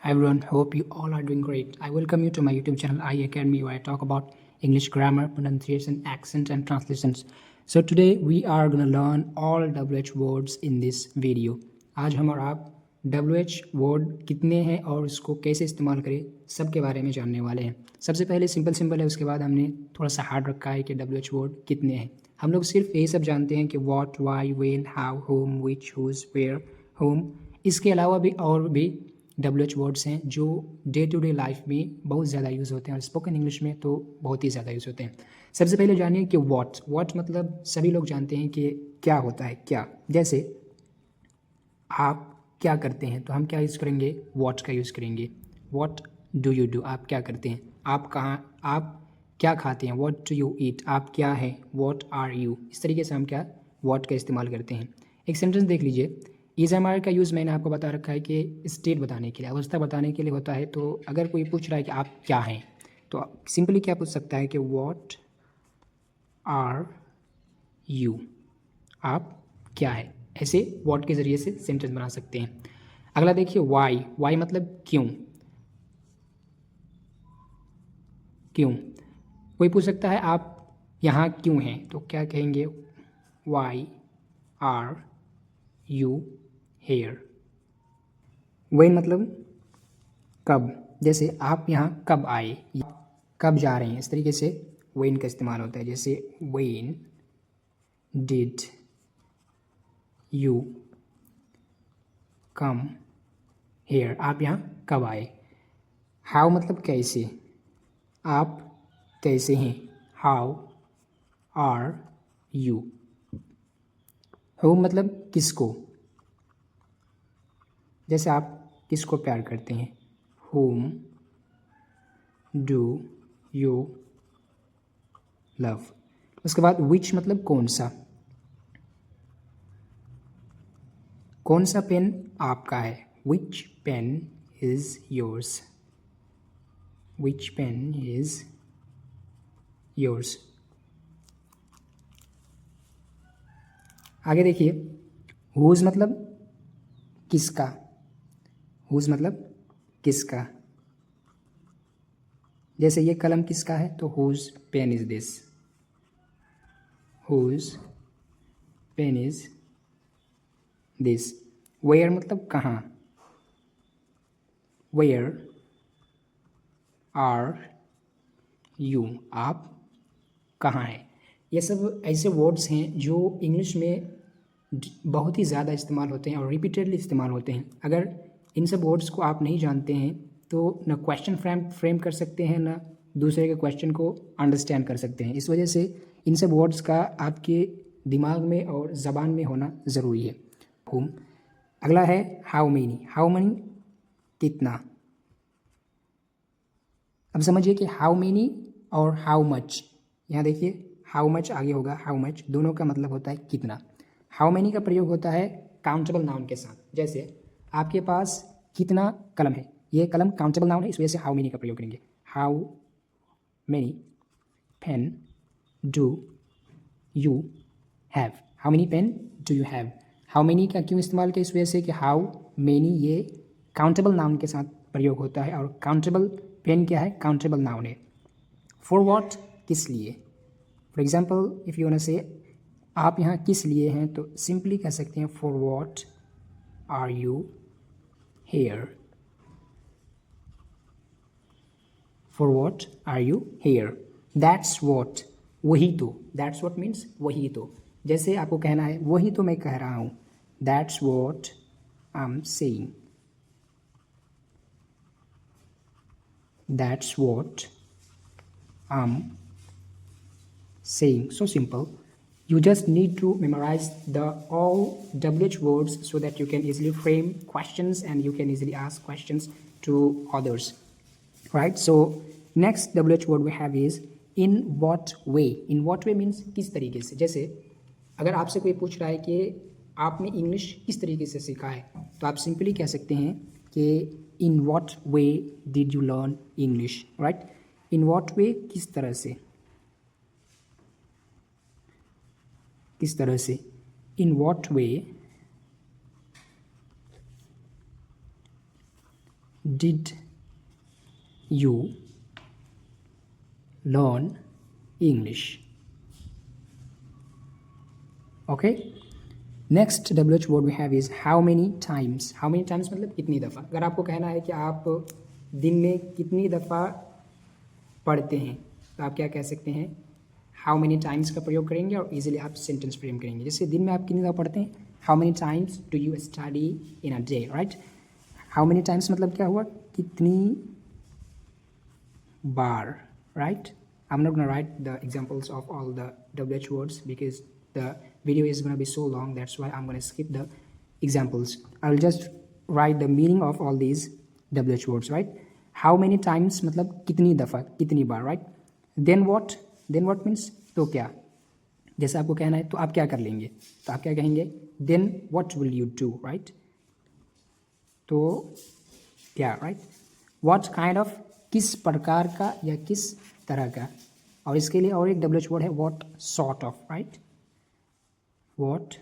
Hi everyone, hope you all are doing great. I welcome you to my YouTube channel I Academy where I talk about English grammar, pronunciation, accent and translations. So today we are going to learn all WH words in this video. आज हम और आप WH word कितने हैं और इसको कैसे इस्तेमाल करें सब के बारे में जानने वाले हैं। सबसे पहले सिंपल है, उसके बाद हमने थोड़ा सा हार्ड रखा है कि WH वर्ड कितने हैं। हम लोग सिर्फ यही सब जानते हैं कि what, why, when, how, whom, which, whose, where, whom. इसके अलावा भी और भी WH वर्ड्स हैं जो डे टू डे लाइफ में बहुत ज़्यादा यूज़ होते हैं और स्पोकन इंग्लिश में तो बहुत ही ज़्यादा यूज़ होते हैं। सबसे पहले जानिए कि व्हाट मतलब सभी लोग जानते हैं कि क्या होता है। क्या, जैसे आप क्या करते हैं तो हम क्या यूज़ करेंगे, व्हाट का यूज़ करेंगे। व्हाट डू यू डू, आप क्या करते हैं। आप क्या खाते हैं, व्हाट डू यू ईट, आप क्या हैं, व्हाट आर यू। इस तरीके से हम क्या व्हाट का इस्तेमाल करते हैं। एक सेंटेंस देख लीजिए। इज एम आर का यूज़ मैंने आपको बता रखा है कि स्टेट बताने के लिए, अवस्था बताने के लिए होता है। तो अगर कोई पूछ रहा है कि आप क्या हैं तो सिंपली क्या पूछ सकता है कि व्हाट आर यू, आप क्या है। ऐसे व्हाट के ज़रिए से सेंटेंस बना सकते हैं। अगला देखिए वाई मतलब क्यों। क्यों, कोई पूछ सकता है आप यहाँ क्यों हैं तो क्या कहेंगे, why are you here. When मतलब कब, जैसे आप यहाँ कब आए, कब जा रहे हैं। इस तरीके से व्हेन का इस्तेमाल होता है। जैसे when did you come here, आप यहाँ कब आए। हाउ मतलब कैसे, आप कैसे हैं, हाउ आर यू। होम मतलब किसको, जैसे आप किसको प्यार करते हैं, होम डू यू लव। उसके बाद विच मतलब कौन सा, कौन सा पेन आपका है, which pen is yours, which pen is yours. आगे देखिए, हुज मतलब किसका, हुज मतलब किसका। जैसे ये कलम किसका है तो whose pen is this, whose pen is this. Where मतलब कहाँ, वेयर आर यू, आप कहाँ हैं। ये सब ऐसे वर्ड्स हैं जो इंग्लिश में बहुत ही ज़्यादा इस्तेमाल होते हैं और रिपीटेडली इस्तेमाल होते हैं। अगर इन सब वर्ड्स को आप नहीं जानते हैं तो ना क्वेश्चन फ्रेम कर सकते हैं, ना दूसरे के क्वेश्चन को अंडरस्टैंड कर सकते हैं। इस वजह से इन सब वर्ड्स का आपके दिमाग में और ज़बान में होना ज़रूरी है। होम। अगला है हाउ मेनी, हाउ मेनी कितना। अब समझिए कि हाउ मेनी और हाउ मच, यहाँ देखिए हाउ मच आगे होगा, हाउ मच दोनों का मतलब होता है कितना। हाउ मेनी का प्रयोग होता है काउंटेबल नाउन के साथ। जैसे आपके पास कितना कलम है, ये कलम काउंटेबल नाउन है, इस वजह से हाउ मेनी का प्रयोग करेंगे। How many pen do you have, how many pen do you have. How many का क्यों इस्तेमाल किया, इस वजह से कि हाउ मेनी ये काउंटेबल नाउन के साथ प्रयोग होता है और काउंटेबल पेन क्या है, काउंटेबल नाउन है। फॉर वॉट किस लिए। For example if you want to say आप यहाँ किस लिए हैं तो सिंपली कह सकते हैं for what are you here, for what are you here. That's what, वही तो, दैट्स वॉट मीन्स वही तो। जैसे आपको कहना है वही तो मैं कह रहा हूँ, that's what I am saying, that's what I am saying. So simple. You just need to memorize the all WH words so that you can easily frame questions and you can easily ask questions to others. Right? So next WH word we have is in what way. In what way means किस तरीके से। जैसे अगर आपसे कोई पूछ रहा है कि आपने इंग्लिश किस तरीके से सीखा है तो आप सिंपली कह सकते हैं कि in what way did you learn English. Right? In what way किस तरह से, किस तरह से। In what way did you learn English? Okay. Next WH word we have is how many times. How many times मतलब कितनी दफ़ा. अगर आपको कहना है कि आप दिन में कितनी दफ़ा पढ़ते हैं तो आप क्या कह सकते हैं, हाउ मेनी टाइम्स का प्रयोग करेंगे और इजीली आप सेंटेंस फ्रेम करेंगे. जैसे दिन में आप कितनी दफ़ा पढ़ते हैं, how many times do you study in a day, right. How many times मतलब क्या हुआ, कितनी बार, right. I'm not going to write the examples of all the WH words because the video is going to be so long. That's why I'm going to skip the examples. I'll just write the meaning of all these WH words, right. How many times मतलब कितनी दफ़ा, कितनी बार, right. Then what means तो क्या. जैसे आपको कहना है तो आप क्या कर लेंगे, तो आप क्या कहेंगे, then what will you do, right. तो क्या, right. What kind of, किस प्रकार का या किस तरह का. और इसके लिए और एक WH वर्ड है what sort of, right. what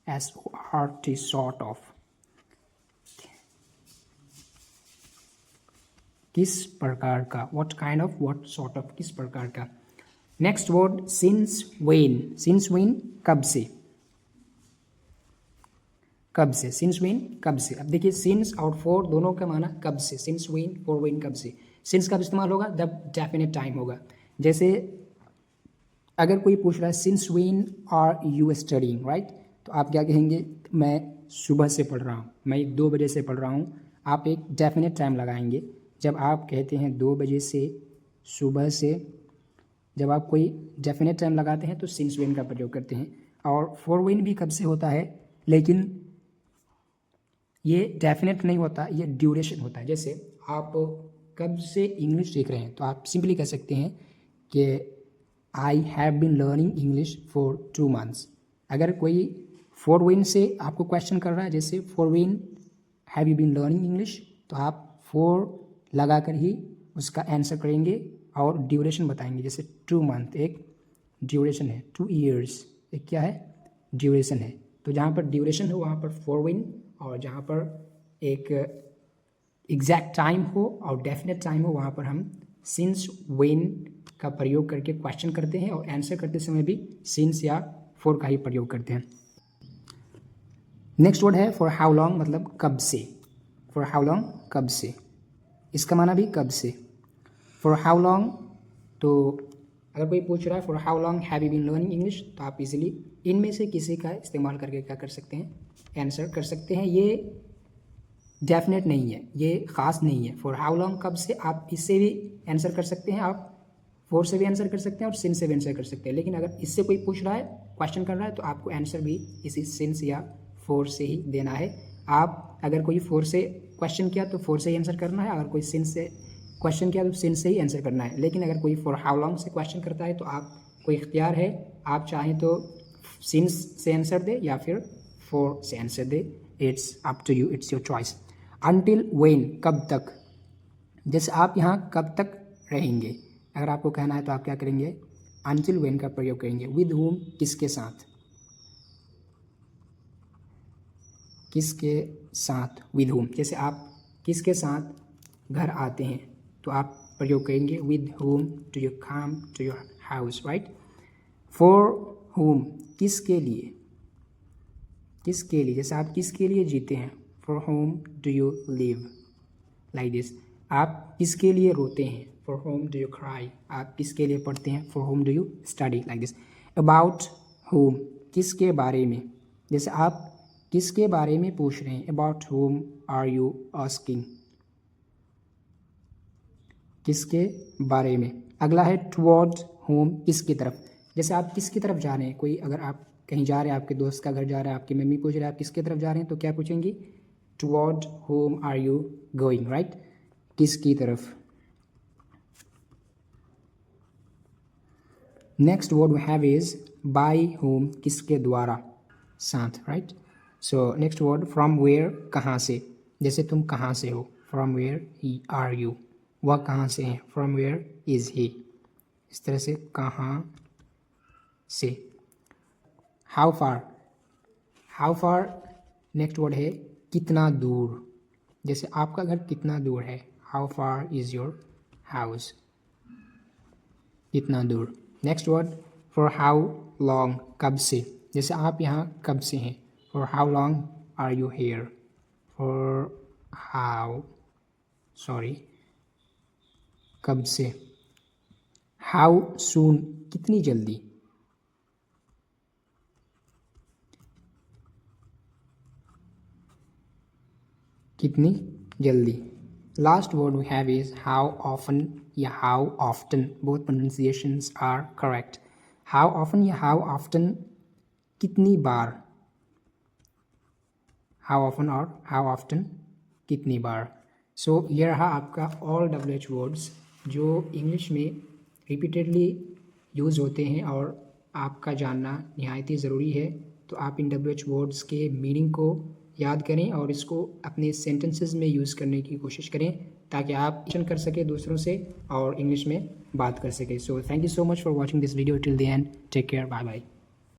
SORT sort of, किस प्रकार का, what kind of, what sort of, किस प्रकार का. Next word since when. since when कब से, कब से. since when कब से. अब देखिए since और for दोनों का माना कब से. since when, for when कब से. since कब इस्तेमाल होगा, जब डेफिनेट टाइम होगा. जैसे अगर कोई पूछ रहा है since when are you studying, right, तो आप क्या कहेंगे, मैं सुबह से पढ़ रहा हूँ, मैं 2 बजे से पढ़ रहा हूँ. आप एक डेफिनेट टाइम लगाएंगे. जब आप कहते हैं 2 बजे से, सुबह से, जब आप कोई डेफिनेट टाइम लगाते हैं तो since when का प्रयोग करते हैं. और for when भी कब से होता है, लेकिन ये डेफिनेट नहीं होता, ये ड्यूरेशन होता है. जैसे आप कब से इंग्लिश सीख रहे हैं तो आप सिंपली कह सकते हैं कि I have been learning English for 2 months. अगर कोई फॉर वेन से आपको क्वेश्चन कर रहा है, जैसे for when have you been learning English, तो आप फॉर लगा कर ही उसका आंसर करेंगे और ड्यूरेशन बताएंगे. जैसे 2 month एक ड्यूरेशन है, 2 years एक क्या है, ड्यूरेशन है. तो जहाँ पर ड्यूरेशन हो वहाँ पर फॉर वेन, और जहाँ पर एक एग्जैक्ट टाइम हो और डेफिनेट टाइम हो वहाँ पर हम सिंस वेन का प्रयोग करके क्वेश्चन करते हैं और आंसर करते समय भी सिंस या फॉर का ही प्रयोग करते हैं. नेक्स्ट वर्ड है फॉर हाउ लॉन्ग, मतलब कब से. फॉर हाउ लॉन्ग कब से, इसका माना भी कब से. फॉर हाउ लॉन्ग, तो अगर कोई पूछ रहा है for how long have you been learning English, तो आप इजीली इनमें से किसी का इस्तेमाल करके क्या कर सकते हैं, आंसर कर सकते हैं. ये डेफिनेट नहीं है, ये ख़ास नहीं है. फॉर हाउ लॉन्ग कब से, आप इससे भी आंसर कर सकते हैं, आप फोर से भी आंसर कर सकते हैं और सिंस से भी आंसर कर सकते हैं. लेकिन अगर इससे कोई पूछ रहा है, क्वेश्चन कर रहा है, तो आपको आंसर भी इसी सिंस या फोर से ही देना है. आप अगर कोई फोर से क्वेश्चन किया तो फोर से ही आंसर करना है, अगर कोई सिंस से क्वेश्चन किया तो सिंस से ही आंसर करना है. लेकिन अगर कोई फॉर हाउ लॉन्ग से क्वेश्चन करता है तो आपको इख्तियार है, आप चाहें तो सिंस से आंसर दे या फिर फोर से आंसर दे. It's up to you, it's your choice. Until when कब तक. जैसे आप यहाँ कब तक रहेंगे, अगर आपको कहना है तो आप क्या करेंगे, अनटिल वेन का प्रयोग करेंगे. विद हुम किसके साथ, किसके साथ, विद हुम. जैसे आप किसके साथ घर आते हैं तो आप प्रयोग करेंगे with whom to you come to your house, right. For whom किसके लिए, किसके लिए. जैसे आप किसके लिए जीते हैं, for home do you live, like this. आप किसके लिए रोते हैं, for home do you cry. आप किसके लिए पढ़ते हैं, for home do you study, like this. About home किसके बारे में. जैसे आप किसके बारे में पूछ रहे हैं, about whom are you asking, किसके बारे में. अगला है टुवर्ड होम किसकी तरफ. जैसे आप किसकी तरफ जा रहे हैं, कोई अगर आप कहीं जा रहे हैं, आपके दोस्त का घर जा रहा है, आपकी मम्मी पूछ रहे हैं आप किसकी तरफ जा रहे हैं, तो क्या पूछेंगी, toward home are you going, right. किसकी तरफ. Next word we have is by home किसके द्वारा, साथ, right. So next word from where कहाँ से. जैसे तुम कहाँ से हो, from where he are you. वह कहाँ से है, फ्रॉम वेयर इज ही. इस तरह से कहाँ से. How far, how far next word है कितना दूर, जैसे आपका घर कितना दूर है, how far is your house, कितना दूर। Next word for how long, कब से, जैसे आप यहाँ कब से हैं, for how long are you here, for how sorry कब से। हाउ सून, कितनी जल्दी, कितनी जल्दी। Last word we have is how often या how often, both pronunciations are correct. How often या हाउ ऑफ्टन, कितनी बार, हाउ ऑफन और हाउ ऑफ्टन, कितनी बार। सो ये रहा आपका ऑल WH वर्ड्स जो इंग्लिश में रिपीटेडली यूज़ होते हैं और आपका जानना निहायत ही ज़रूरी है। तो आप इन WH वर्ड्स के मीनिंग को याद करें और इसको अपने सेंटेंसेस में यूज़ करने की कोशिश करें ताकि आप एक्शन कर सकें दूसरों से और इंग्लिश में बात कर सकें। So thank you so much for watching this video till the end. Take care, bye bye.